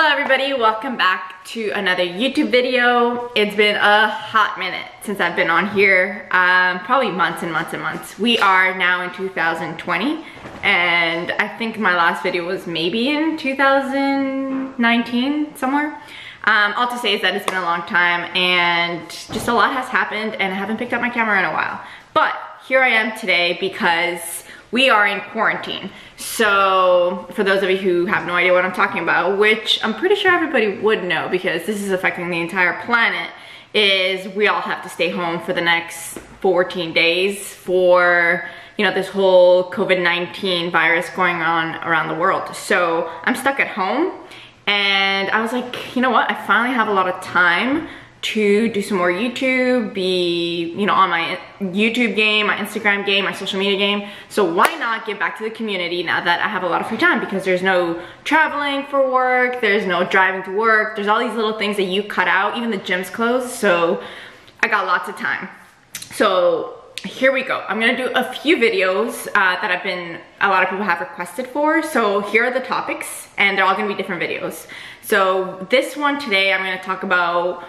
Hello everybody, welcome back to another YouTube video. It's been a hot minute since I've been on here, probably months and months and months. We are now in 2020 and I think my last video was maybe in 2019 somewhere. All to say is that it's been a long time and just a lot has happened and I haven't picked up my camera in a while. But here I am today because we are in quarantine. So for those of you who have no idea what I'm talking about, which I'm pretty sure everybody would know because this is affecting the entire planet, is we all have to stay home for the next 14 days for, you know, this whole COVID-19 virus going on around the world. So I'm stuck at home and I was like, you know what? I finally have a lot of time to do some more YouTube, be, you know, on my YouTube game, my Instagram game, my social media game. So why not give back to the community now that I have a lot of free time, because there's no traveling for work, there's no driving to work, there's all these little things that you cut out, even the gym's closed, so I got lots of time. So here we go. I'm gonna do a few videos that a lot of people have requested for. So here are the topics and they're all gonna be different videos. So this one today, I'm gonna talk about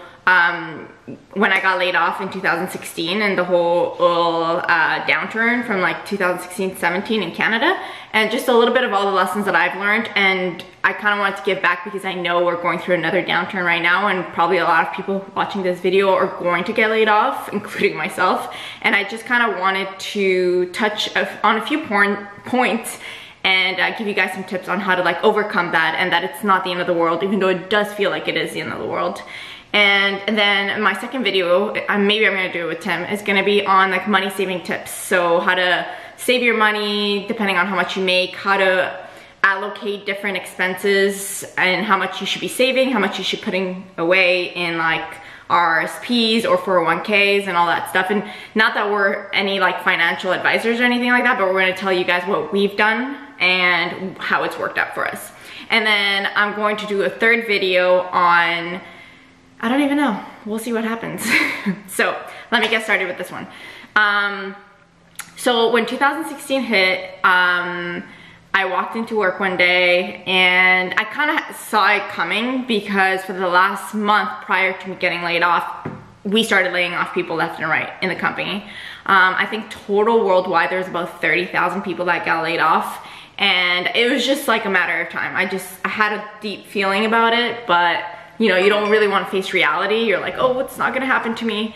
when I got laid off in 2016 and the whole downturn from like 2016-17 in Canada, and just a little bit of all the lessons that I've learned. And I kind of wanted to give back because I know we're going through another downturn right now and probably a lot of people watching this video are going to get laid off, including myself. And I just kind of wanted to touch on a few points and give you guys some tips on how to like overcome that, and that it's not the end of the world, even though it does feel like it is the end of the world. And then my second video, maybe I'm gonna do it with Tim, is gonna be on like money saving tips. So how to save your money depending on how much you make, how to allocate different expenses and how much you should be saving, how much you should putting away in like RSPs or 401ks and all that stuff. And not that we're any like financial advisors or anything like that, but we're gonna tell you guys what we've done and how it's worked out for us. And then I'm going to do a third video on, I don't even know. We'll see what happens. So let me get started with this one. So when 2016 hit, I walked into work one day and I kind of saw it coming because for the last month prior to me getting laid off, we started laying off people left and right in the company. I think total worldwide, there's about 30,000 people that got laid off. And it was just like a matter of time. I had a deep feeling about it, but you know, you don't really want to face reality. You're like, oh, it's not gonna happen to me.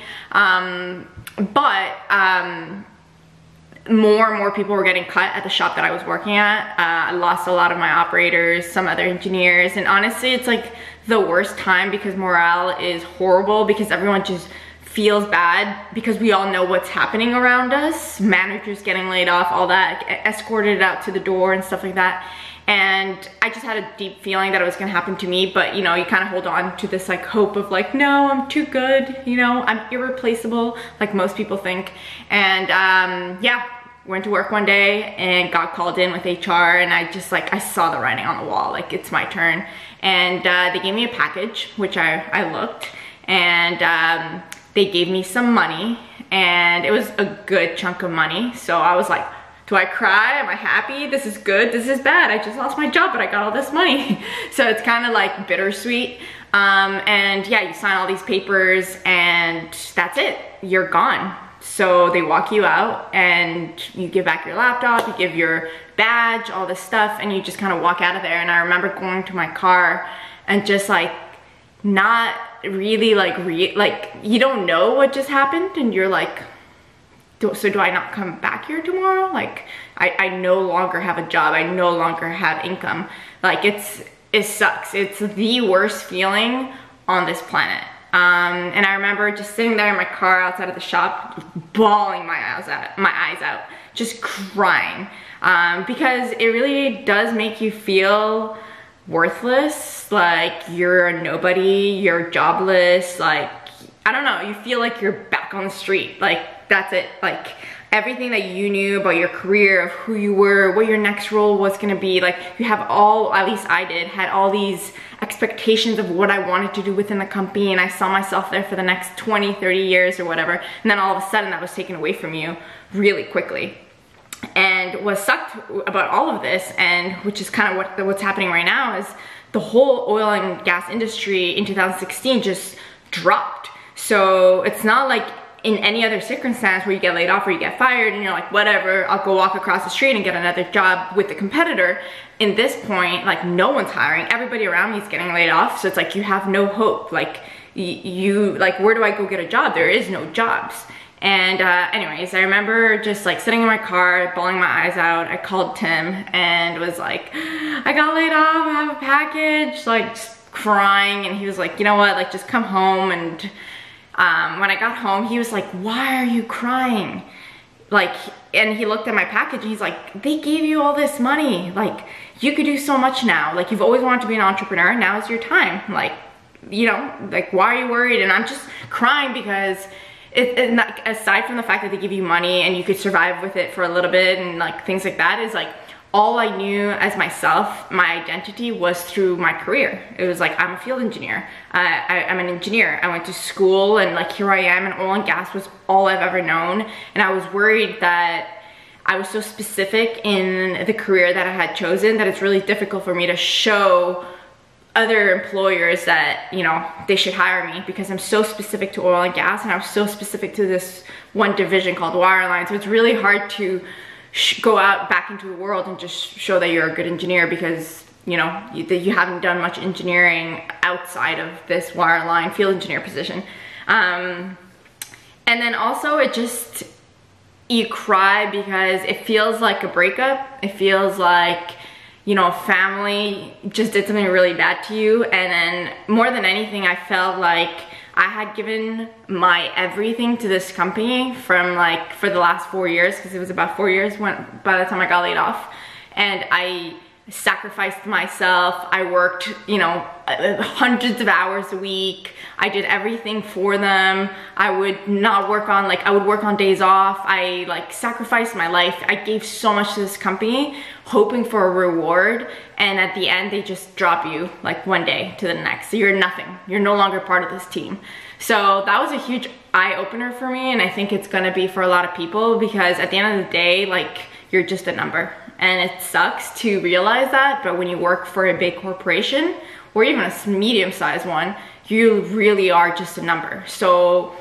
More and more people were getting cut at the shop that I was working at. I lost a lot of my operators, some other engineers, and honestly, it's like the worst time because morale is horrible because everyone just feels bad because we all know what's happening around us. Managers getting laid off, all that, escorted out to the door and stuff like that. And I just had a deep feeling that it was gonna happen to me, but you know, you kind of hold on to this like hope of like, no, I'm too good, you know, I'm irreplaceable, like most people think. And yeah, went to work one day and got called in with HR, and I just like, I saw the writing on the wall, like it's my turn. And they gave me a package, which I looked, and they gave me some money, and it was a good chunk of money. So I was like, do I cry? Am I happy? This is good, this is bad. I just lost my job, but I got all this money. So it's kind of like bittersweet. And yeah, you sign all these papers and that's it, you're gone. So they walk you out and you give back your laptop, you give your badge, all this stuff, and you just kind of walk out of there. And I remember going to my car and just like, not really like, you don't know what just happened and you're like, so do I not come back here tomorrow? Like, I no longer have a job. I no longer have income. Like, it sucks. It's the worst feeling on this planet. And I remember just sitting there in my car outside of the shop, bawling my eyes out, just crying. Because it really does make you feel worthless, like you're a nobody, you're jobless, like, I don't know, you feel like you're back on the street, like, that's it. Like everything that you knew about your career, of who you were, what your next role was gonna be, like you have all, at least I did, had all these expectations of what I wanted to do within the company, and I saw myself there for the next 20, 30 years or whatever, and then all of a sudden that was taken away from you really quickly. And what sucked about all of this, and which is kind of what's happening right now, is the whole oil and gas industry in 2016 just dropped. So it's not like in any other circumstance where you get laid off or you get fired and you're like, whatever, I'll go walk across the street and get another job with the competitor. In this point, like, no one's hiring. Everybody around me is getting laid off. So it's like, you have no hope. Like, like, where do I go get a job? There is no jobs. And anyways, I remember just like sitting in my car, bawling my eyes out. I called Tim and was like, I got laid off, I have a package, like just crying. And he was like, you know what, like, just come home. And when I got home, he was like, why are you crying? Like, and he looked at my package and he's like, they gave you all this money. Like, you could do so much now. Like, you've always wanted to be an entrepreneur. Now is your time. Like, you know, like, why are you worried? And I'm just crying because aside from the fact that they give you money and you could survive with it for a little bit and like things like that, is like, all I knew as myself, my identity was through my career. It was like, I'm a field engineer. I'm an engineer. I went to school and like, here I am, and oil and gas was all I've ever known. And I was worried that I was so specific in the career that I had chosen that it's really difficult for me to show other employers that, you know, they should hire me, because I'm so specific to oil and gas and I was so specific to this one division called wireline. So it's really hard to go out back into the world and just show that you're a good engineer, because, you know, you haven't done much engineering outside of this wireline field engineer position. And then also it just, you cry because it feels like a breakup. It feels like, you know, family just did something really bad to you. And then more than anything, I felt like I had given my everything to this company from like, for the last 4 years, because it was about 4 years by the time I got laid off. And I sacrificed myself. I worked, you know, hundreds of hours a week. I did everything for them. I would not work on, like, I would work on days off. I like sacrificed my life. I gave so much to this company, hoping for a reward. And at the end, they just drop you like one day to the next. So you're nothing. You're no longer part of this team. So that was a huge eye opener for me. And I think it's gonna be for a lot of people, because at the end of the day, like, you're just a number. And it sucks to realize that, but when you work for a big corporation or even a medium-sized one, you really are just a number. So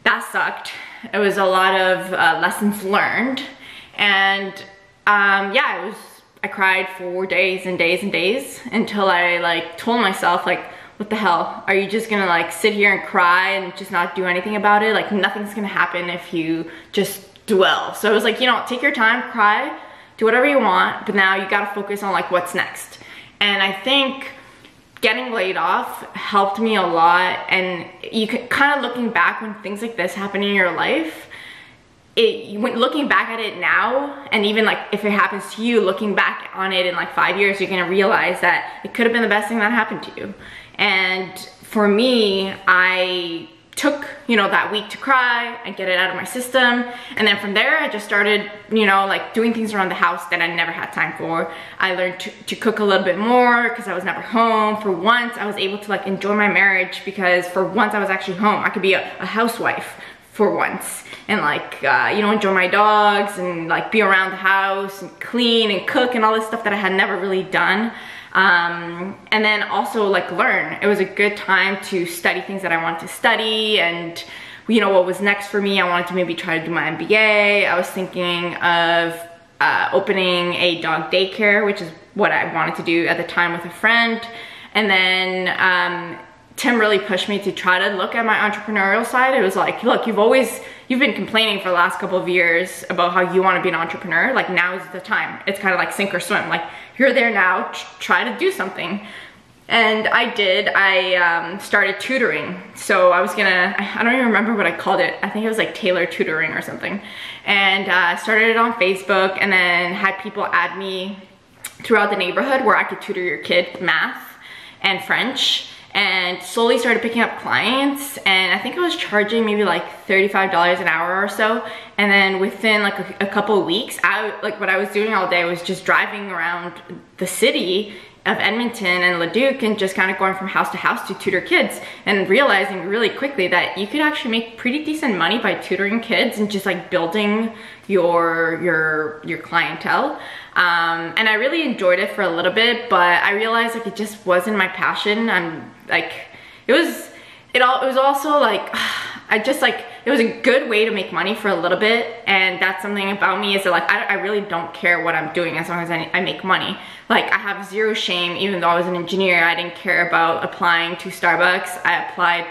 that sucked. It was a lot of lessons learned. And yeah, I cried for days and days and days until I like told myself, like, what the hell? Are you just gonna like sit here and cry and just not do anything about it? Like, nothing's gonna happen if you just dwell. So I was like, you know, take your time, cry, do whatever you want, but now you gotta focus on like what's next. And I think getting laid off helped me a lot. And you can kind of, looking back when things like this happen in your life, looking back at it now, and even like if it happens to you, looking back on it in like 5 years, you're gonna realize that it could have been the best thing that happened to you. And for me, I took, you know, that week to cry and get it out of my system. And then from there, I just started, you know, like doing things around the house that I never had time for. I learned to cook a little bit more because I was never home. For once, I was able to like enjoy my marriage, because for once I was actually home. I could be a housewife for once and like, you know, enjoy my dogs and like be around the house and clean and cook and all this stuff that I had never really done. And then also like learn. It was a good time to study things that I wanted to study, and you know what was next for me. I wanted to maybe try to do my MBA. I was thinking of opening a dog daycare, which is what I wanted to do at the time with a friend. And then Tim really pushed me to try to look at my entrepreneurial side. It was like, look, you've been complaining for the last couple of years about how you want to be an entrepreneur. Like, now is the time. It's kind of like sink or swim. Like, you're there now, try to do something. And I did. I started tutoring. So I was gonna, I don't even remember what I called it. I think it was like tailored tutoring or something. And started it on Facebook, and then had people add me throughout the neighborhood where I could tutor your kid math and French. And slowly started picking up clients, and I think I was charging maybe like $35 an hour or so. And then within like a couple of weeks, what I was doing all day was just driving around the city of Edmonton and Leduc and just kind of going from house to house to tutor kids, and realizing really quickly that you could actually make pretty decent money by tutoring kids and just like building your clientele. And I really enjoyed it for a little bit, but I realized like it just wasn't my passion. I'm like, it was also like, it was a good way to make money for a little bit, and that's something about me is that like I really don't care what I'm doing as long as I make money. Like I have zero shame, even though I was an engineer, I didn't care about applying to Starbucks. I applied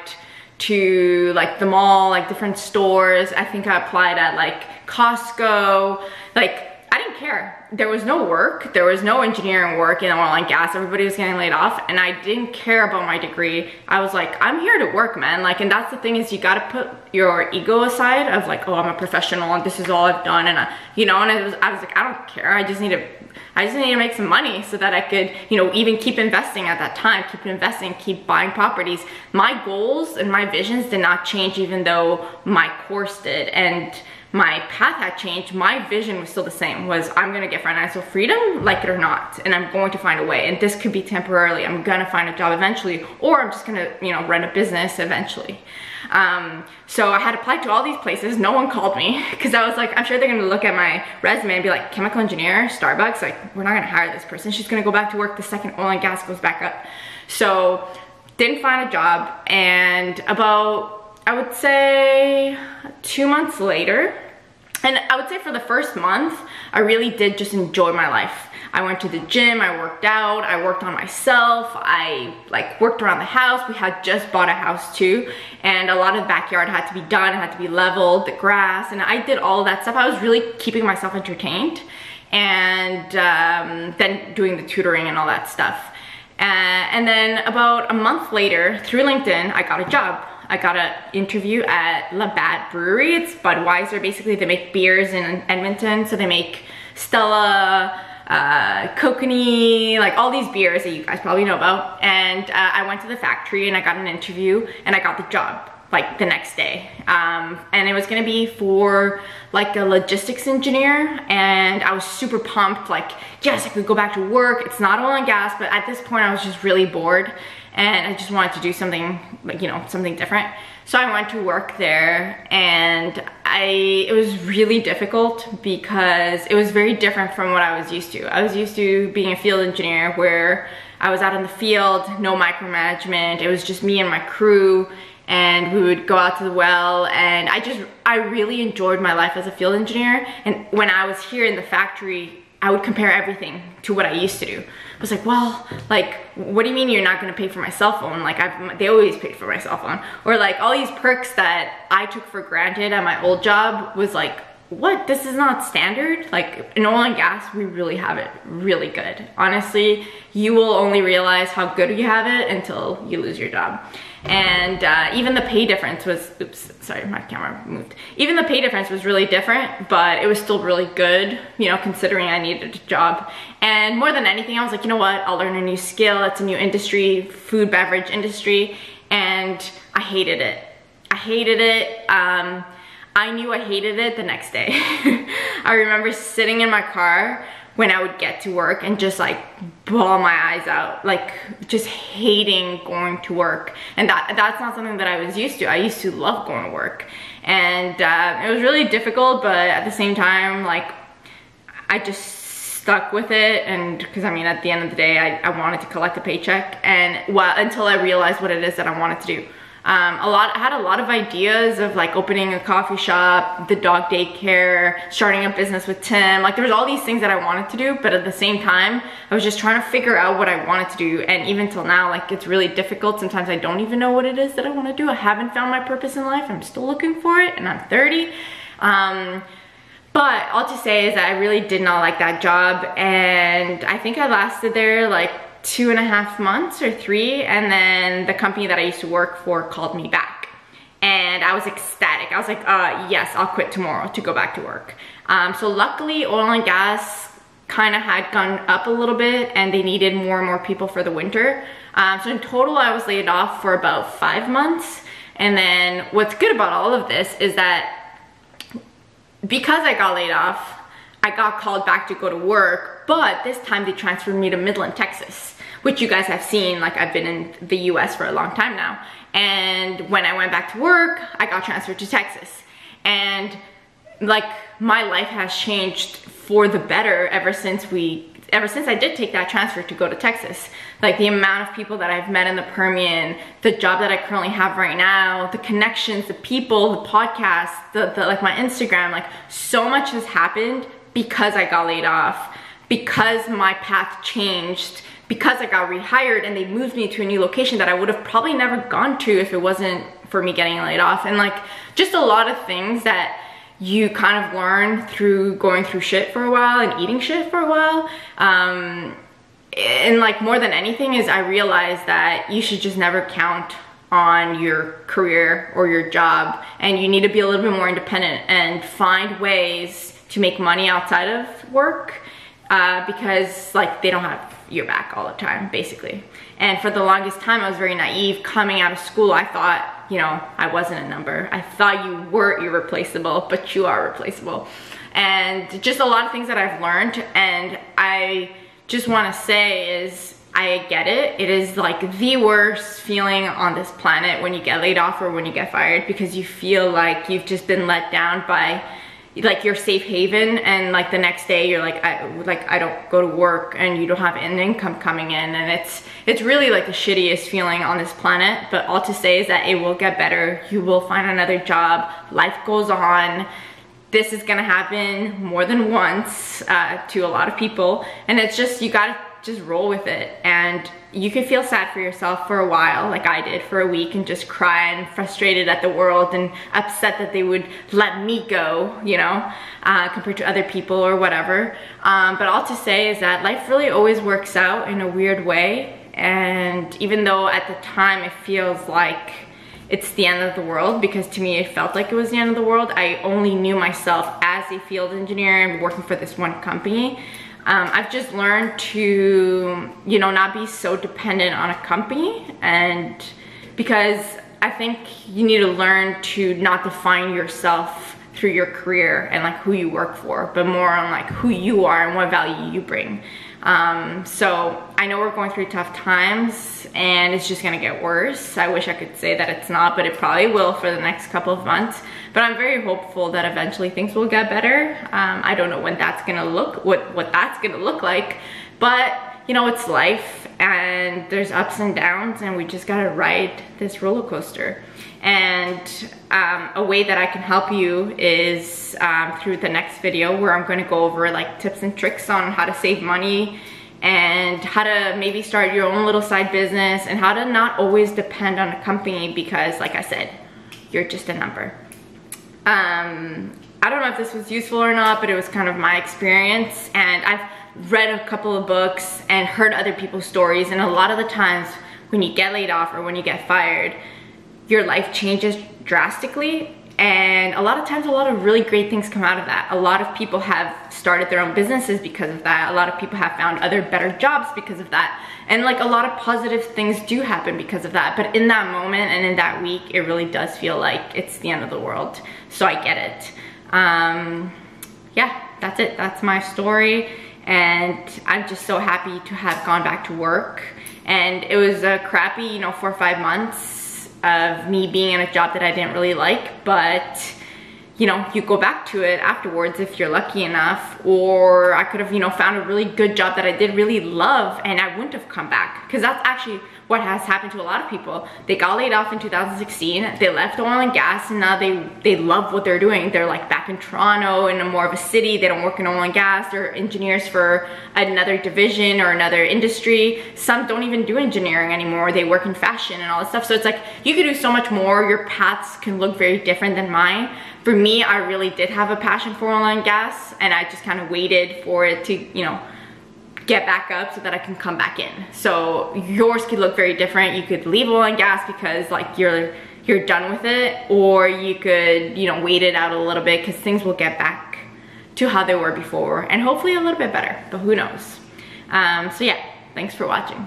to like the mall, like different stores. I think I applied at like Costco. Like I didn't care. There was no work. There was no engineering work in oil and gas. Everybody was getting laid off, and I didn't care about my degree. I was like, I'm here to work, man. Like, and that's the thing is you gotta put your ego aside of like, oh, I'm a professional and this is all I've done, and you know, and I was like, I don't care. I just need to make some money so that I could, you know, even keep investing at that time, keep investing, keep buying properties. My goals and my visions did not change even though my course did, and my path had changed. My vision was still the same, was I'm gonna get financial freedom, like it or not, and I'm going to find a way, and this could be temporarily. I'm gonna find a job eventually, or I'm just gonna, you know, run a business eventually. So I had applied to all these places. No one called me because I was like, I'm sure they're gonna look at my resume and be like, chemical engineer, Starbucks, like we're not gonna hire this person. She's gonna go back to work the second oil and gas goes back up. So didn't find a job, and about, I would say 2 months later, and I would say for the first month, I really did just enjoy my life. I went to the gym, I worked out, I worked on myself, I like worked around the house. We had just bought a house too, and a lot of the backyard had to be done, it had to be leveled, the grass, and I did all of that stuff. I was really keeping myself entertained, and then doing the tutoring and all that stuff. And then about a month later, through LinkedIn, I got a job. I got an interview at Labatt Brewery. It's Budweiser. Basically, they make beers in Edmonton. So they make Stella, Kokanee, like all these beers that you guys probably know about. And I went to the factory and I got an interview and I got the job like the next day. And it was gonna be for like a logistics engineer, and I was super pumped, like, yes, I could go back to work. It's not oil and gas, but at this point I was just really bored and I just wanted to do something, like, you know, something different. So I went to work there, and it was really difficult because it was very different from what I was used to. I was used to being a field engineer where I was out in the field, no micromanagement. It was just me and my crew, and we would go out to the well, and I really enjoyed my life as a field engineer. And when I was here in the factory, I would compare everything to what I used to do. I was like, well, like, what do you mean you're not gonna pay for my cell phone? Like, they always paid for my cell phone. Or like all these perks that I took for granted at my old job was like, what, this is not standard? Like in oil and gas, we really have it really good. Honestly, you will only realize how good you have it until you lose your job. And even the pay difference was, oops, sorry, my camera moved. Even the pay difference was really different, but it was still really good, you know, considering I needed a job. And more than anything, I was like, you know what, I'll learn a new skill. It's a new industry, food, beverage industry, and I hated it. I hated it. I knew I hated it the next day. I remember sitting in my car when I would get to work and just like bawl my eyes out, like just hating going to work. And that's not something that I was used to. I used to love going to work. And it was really difficult, but at the same time, like, I just stuck with it. And because I mean, at the end of the day, I wanted to collect a paycheck, and until I realized what it is that I wanted to do. I had a lot of ideas of like opening a coffee shop, the dog daycare, starting a business with Tim. Like there was all these things that I wanted to do, but at the same time, I was just trying to figure out what I wanted to do. And even till now, like it's really difficult. Sometimes I don't even know what it is that I want to do. I haven't found my purpose in life. I'm still looking for it, and I'm 30. But all to say is that I really did not like that job. And I think I lasted there like 2.5 months or 3, and then the company that I used to work for called me back, and I was ecstatic. I was like, yes, I'll quit tomorrow to go back to work. So luckily oil and gas kind of had gone up a little bit, and they needed more and more people for the winter. So in total I was laid off for about 5 months. And then what's good about all of this is that because I got laid off, I got called back to go to work, but this time they transferred me to Midland, Texas, which you guys have seen. Like I've been in the US for a long time now. And when I went back to work, I got transferred to Texas. And like my life has changed for the better ever since I did take that transfer to go to Texas. Like the amount of people that I've met in the Permian, the job that I currently have right now, the connections, the people, the podcasts, the like my Instagram, like so much has happened because I got laid off, because my path changed, because I got rehired and they moved me to a new location that I would have probably never gone to if it wasn't for me getting laid off. And like just a lot of things that you kind of learn through going through shit for a while and eating shit for a while. And like more than anything is I realized that you should just never count on your career or your job, and you need to be a little bit more independent and find ways to make money outside of work, because like they don't have your back all the time basically. And for the longest time I was very naive. Coming out of school, I thought, you know, I wasn't a number. I thought you were irreplaceable, but you are replaceable. And just a lot of things that I've learned, and I just want to say is I get it. It is like the worst feeling on this planet when you get laid off or when you get fired, because you feel like you've just been let down by like your safe haven, and like the next day you're like I don't go to work and you don't have an income coming in, and it's really like the shittiest feeling on this planet. But all to say is that it will get better. You will find another job. Life goes on. This is gonna happen more than once to a lot of people, and it's just, you gotta just roll with it. And you could feel sad for yourself for a while, like I did for a week, and just cry and frustrated at the world and upset that they would let me go, you know, compared to other people or whatever. But all to say is that life really always works out in a weird way. And even though at the time it feels like it's the end of the world, because to me it felt like it was the end of the world, I only knew myself as a field engineer and working for this one company. I've just learned to, you know, not be so dependent on a company, and because I think you need to learn to not define yourself through your career and like who you work for, but more on like who you are and what value you bring. So I know we're going through tough times and it's just gonna get worse. I wish I could say that it's not, but it probably will for the next couple of months. But I'm very hopeful that eventually things will get better. I don't know when that's gonna look, what that's gonna look like, but you know, it's life and there's ups and downs, and we just gotta ride this roller coaster. And a way that I can help you is through the next video, where I'm going to go over like tips and tricks on how to save money and how to maybe start your own little side business, and how to not always depend on a company, because like I said, you're just a number. I don't know if this was useful or not, but it was kind of my experience, and I've read a couple of books and heard other people's stories, and a lot of the times when you get laid off or when you get fired, your life changes drastically, and a lot of times a lot of really great things come out of that. A lot of people have started their own businesses because of that. A lot of people have found other better jobs because of that, and like a lot of positive things do happen because of that. But in that moment and in that week, it really does feel like it's the end of the world. So I get it. Yeah, that's it. That's my story, and I'm just so happy to have gone back to work. And it was a crappy, you know, 4 or 5 months of me being in a job that I didn't really like, but you know, you go back to it afterwards if you're lucky enough. Or I could have, you know, found a really good job that I did really love, and I wouldn't have come back, because that's actually what has happened to a lot of people. They got laid off in 2016, they left oil and gas, and now they love what they're doing. They're like back in Toronto, in a more of a city. They don't work in oil and gas. They're engineers for another division or another industry. Some don't even do engineering anymore. They work in fashion and all this stuff. So it's like, you could do so much more. Your paths can look very different than mine. For me, I really did have a passion for oil and gas, and I just kind of waited for it to, you know, get back up so that I can come back in. So yours could look very different. You could leave oil and gas because like you're done with it, or you could, you know, wait it out a little bit, because things will get back to how they were before, and hopefully a little bit better, but who knows. So yeah, thanks for watching.